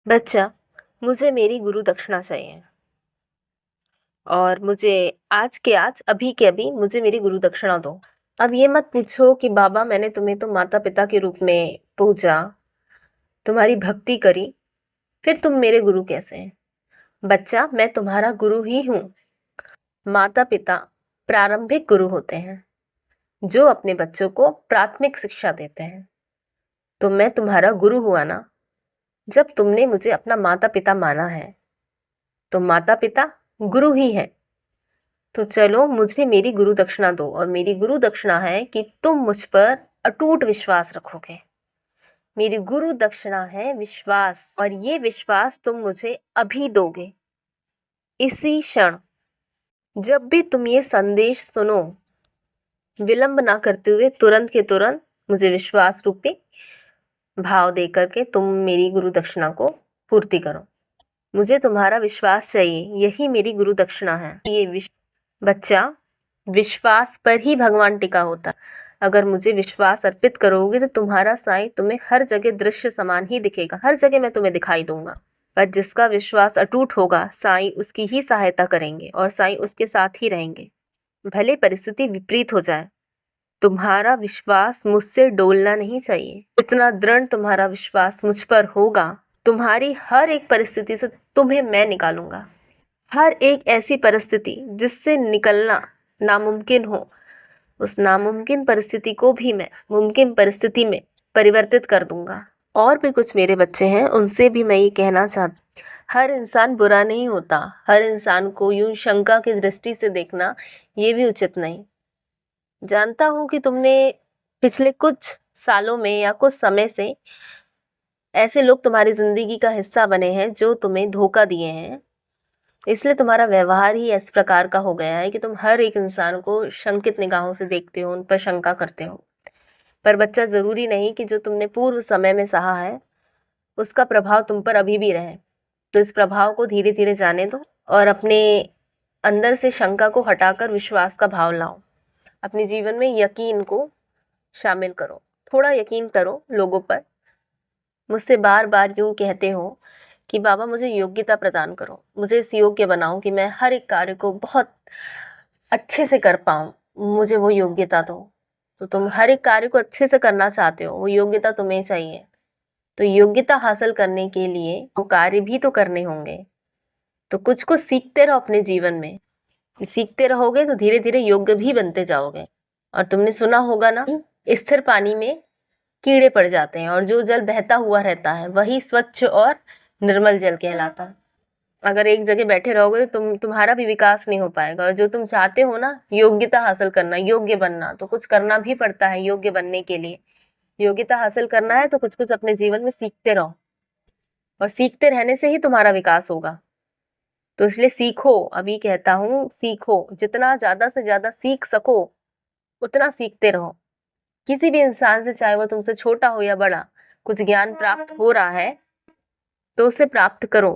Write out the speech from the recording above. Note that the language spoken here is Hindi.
बच्चा, मुझे मेरी गुरु दक्षिणा चाहिए और मुझे आज के आज, अभी के अभी मुझे मेरी गुरु दक्षिणा दो। अब ये मत पूछो कि बाबा मैंने तुम्हें तो माता पिता के रूप में पूजा, तुम्हारी भक्ति करी, फिर तुम मेरे गुरु कैसे हैं? बच्चा, मैं तुम्हारा गुरु ही हूँ। माता पिता प्रारंभिक गुरु होते हैं जो अपने बच्चों को प्राथमिक शिक्षा देते हैं। तो मैं तुम्हारा गुरु हुआ ना। जब तुमने मुझे अपना माता पिता माना है तो माता पिता गुरु ही है। तो चलो मुझे मेरी गुरु दक्षिणा दो, और मेरी गुरु दक्षिणा है कि तुम मुझ पर अटूट विश्वास रखोगे। मेरी गुरु दक्षिणा है विश्वास, और ये विश्वास तुम मुझे अभी दोगे, इसी क्षण। जब भी तुम ये संदेश सुनो, विलंब ना करते हुए तुरंत के तुरंत मुझे विश्वास रूपी भाव दे करके तुम मेरी गुरु दक्षिणा को पूर्ति करो। मुझे तुम्हारा विश्वास चाहिए, यही मेरी गुरु दक्षिणा है। बच्चा, विश्वास पर ही भगवान टिका होता। अगर मुझे विश्वास अर्पित करोगे तो तुम्हारा साईं तुम्हें हर जगह दृश्य समान ही दिखेगा, हर जगह मैं तुम्हें दिखाई दूंगा। पर जिसका विश्वास अटूट होगा, साईं उसकी ही सहायता करेंगे और साईं उसके साथ ही रहेंगे। भले परिस्थिति विपरीत हो जाए, तुम्हारा विश्वास मुझसे डोलना नहीं चाहिए। जितना दृढ़ तुम्हारा विश्वास मुझ पर होगा, तुम्हारी हर एक परिस्थिति से तुम्हें मैं निकालूंगा। हर एक ऐसी परिस्थिति जिससे निकलना नामुमकिन हो, उस नामुमकिन परिस्थिति को भी मैं मुमकिन परिस्थिति में परिवर्तित कर दूंगा। और भी कुछ मेरे बच्चे हैं, उनसे भी मैं ये कहना चाहती, हर इंसान बुरा नहीं होता। हर इंसान को यूं शंका की दृष्टि से देखना ये भी उचित नहीं। जानता हूँ कि तुमने पिछले कुछ सालों में या कुछ समय से ऐसे लोग तुम्हारी जिंदगी का हिस्सा बने हैं जो तुम्हें धोखा दिए हैं, इसलिए तुम्हारा व्यवहार ही इस प्रकार का हो गया है कि तुम हर एक इंसान को शंकित निगाहों से देखते हो, उन पर शंका करते हो। पर बच्चा, ज़रूरी नहीं कि जो तुमने पूर्व समय में सहा है उसका प्रभाव तुम पर अभी भी रहे। तो इस प्रभाव को धीरे धीरे जाने दो और अपने अंदर से शंका को हटाकर विश्वास का भाव लाओ। अपने जीवन में यकीन को शामिल करो। थोड़ा यकीन करो लोगों पर। मुझसे बार बार यूँ कहते हो कि बाबा मुझे योग्यता प्रदान करो, मुझे इस योग्य बनाओ कि मैं हर एक कार्य को बहुत अच्छे से कर पाऊँ, मुझे वो योग्यता दो। तो तुम हर एक कार्य को अच्छे से करना चाहते हो, वो योग्यता तुम्हें चाहिए। तो योग्यता हासिल करने के लिए वो कार्य भी तो करने होंगे। तो कुछ कुछ सीखते रहो अपने जीवन में। सीखते रहोगे तो धीरे धीरे योग्य भी बनते जाओगे। और तुमने सुना होगा ना, स्थिर पानी में कीड़े पड़ जाते हैं और जो जल बहता हुआ रहता है वही स्वच्छ और निर्मल जल कहलाता है। अगर एक जगह बैठे रहोगे तो तुम्हारा भी विकास नहीं हो पाएगा। और जो तुम चाहते हो ना, योग्यता हासिल करना, योग्य बनना, तो कुछ करना भी पड़ता है योग्य बनने के लिए। योग्यता हासिल करना है तो कुछ कुछ अपने जीवन में सीखते रहो, और सीखते रहने से ही तुम्हारा विकास होगा। तो इसलिए सीखो, अभी कहता हूँ सीखो, जितना ज़्यादा से ज़्यादा सीख सको उतना सीखते रहो। किसी भी इंसान से, चाहे वो तुमसे छोटा हो या बड़ा, कुछ ज्ञान प्राप्त हो रहा है तो उसे प्राप्त करो।